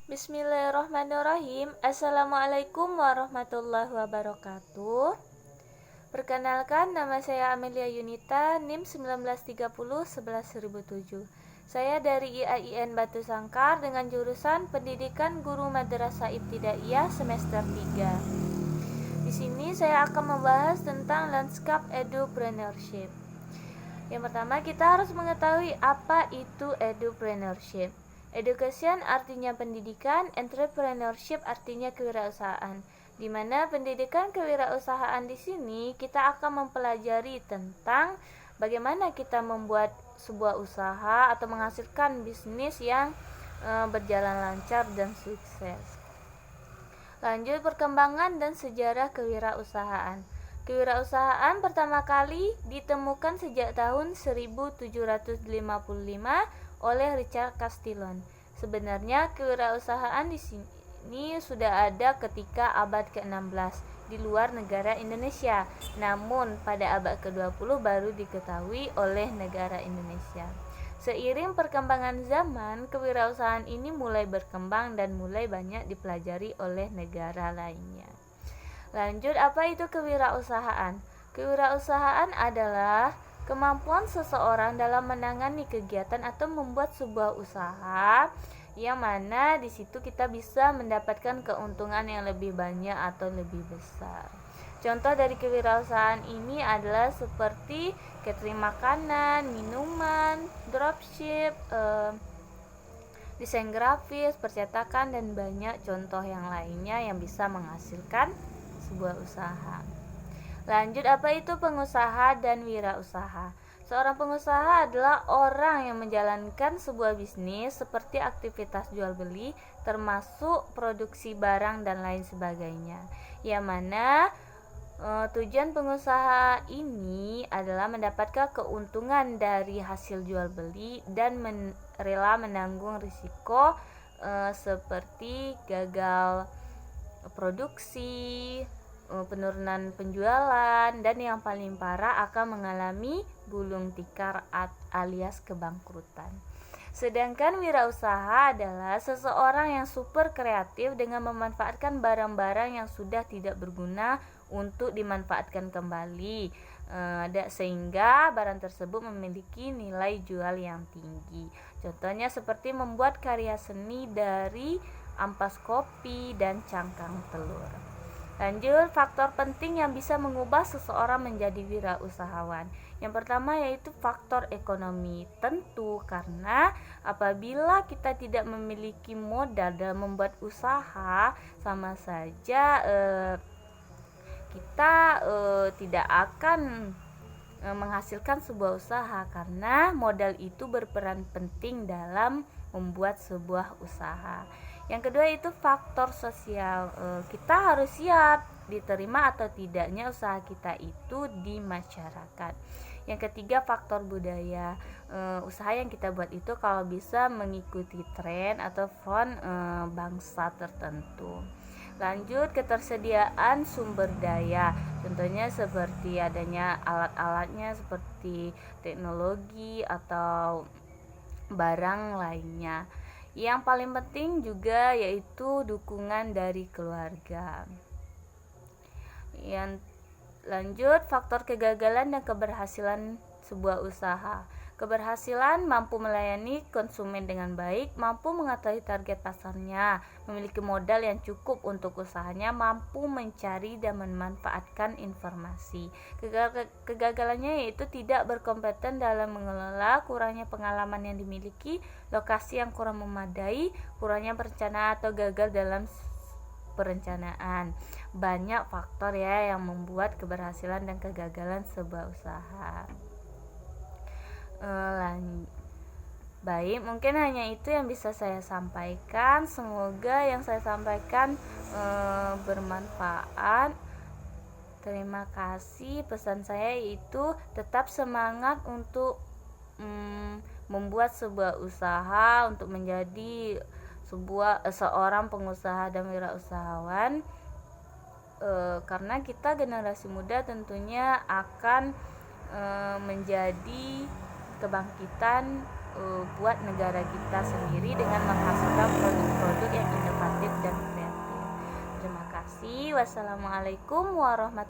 Bismillahirrahmanirrahim. Assalamualaikum warahmatullahi wabarakatuh. Perkenalkan, nama saya Amelia Yunita, NIM 1930-11007. Saya dari IAIN Batu Sangkar dengan jurusan Pendidikan Guru Madrasah Ibtidaiyah semester 3. Di sini saya akan membahas tentang lanskap edupreneurship. Yang pertama, kita harus mengetahui apa itu edupreneurship. Education artinya pendidikan, entrepreneurship artinya kewirausahaan. Di mana pendidikan kewirausahaan di sini kita akan mempelajari tentang bagaimana kita membuat sebuah usaha atau menghasilkan bisnis yang berjalan lancar dan sukses. Lanjut, perkembangan dan sejarah kewirausahaan. Kewirausahaan pertama kali ditemukan sejak tahun 1755 oleh Richard Castillon. Sebenarnya kewirausahaan di sini sudah ada ketika abad ke-16 di luar negara Indonesia. Namun pada abad ke-20 baru diketahui oleh negara Indonesia. Seiring perkembangan zaman, kewirausahaan ini mulai berkembang dan mulai banyak dipelajari oleh negara lainnya. Lanjut, apa itu kewirausahaan? Kewirausahaan adalah kemampuan seseorang dalam menangani kegiatan atau membuat sebuah usaha yang mana di situ kita bisa mendapatkan keuntungan yang lebih banyak atau lebih besar. Contoh dari kewirausahaan ini adalah seperti catering makanan, minuman, dropship, desain grafis, percetakan, dan banyak contoh yang lainnya yang bisa menghasilkan sebuah usaha. Lanjut, apa itu pengusaha dan wirausaha? Seorang pengusaha adalah orang yang menjalankan sebuah bisnis seperti aktivitas jual beli, termasuk produksi barang dan lain sebagainya. Yang mana tujuan pengusaha ini adalah mendapatkan keuntungan dari hasil jual beli dan rela menanggung risiko seperti gagal produksi, penurunan penjualan, dan yang paling parah akan mengalami gulung tikar alias kebangkrutan. Sedangkan wirausaha adalah seseorang yang super kreatif dengan memanfaatkan barang-barang yang sudah tidak berguna untuk dimanfaatkan kembali, sehingga barang tersebut memiliki nilai jual yang tinggi. Contohnya seperti membuat karya seni dari ampas kopi dan cangkang telur. Lanjut, faktor penting yang bisa mengubah seseorang menjadi wirausahawan. Yang pertama yaitu faktor ekonomi. Tentu karena apabila kita tidak memiliki modal dalam membuat usaha, sama saja kita tidak akan menghasilkan sebuah usaha, karena modal itu berperan penting dalam membuat sebuah usaha. Yang kedua itu faktor sosial. Kita harus siap diterima atau tidaknya usaha kita itu di masyarakat. Yang ketiga faktor budaya. Usaha yang kita buat itu kalau bisa mengikuti tren atau font bangsa tertentu. Lanjut, ketersediaan sumber daya. Contohnya seperti adanya alat-alatnya seperti teknologi atau barang lainnya. Yang paling penting juga yaitu dukungan dari keluarga. Yang lanjut, faktor kegagalan dan keberhasilan sebuah usaha. Keberhasilan mampu melayani konsumen dengan baik, mampu mengetahui target pasarnya, memiliki modal yang cukup untuk usahanya, mampu mencari dan memanfaatkan informasi. Kegagalannya yaitu tidak berkompeten dalam mengelola, kurangnya pengalaman yang dimiliki, lokasi yang kurang memadai, kurangnya perencanaan atau gagal dalam perencanaan. Banyak faktor ya yang membuat keberhasilan dan kegagalan sebuah usaha. Baik, mungkin hanya itu yang bisa saya sampaikan. Semoga yang saya sampaikan bermanfaat. Terima kasih. Pesan saya itu tetap semangat untuk membuat sebuah usaha, untuk menjadi seorang pengusaha dan wirausahawan, karena kita generasi muda tentunya akan menjadi kebangkitan buat negara kita sendiri dengan menghasilkan produk-produk yang kasih. Wassalamualaikum warahmatullahi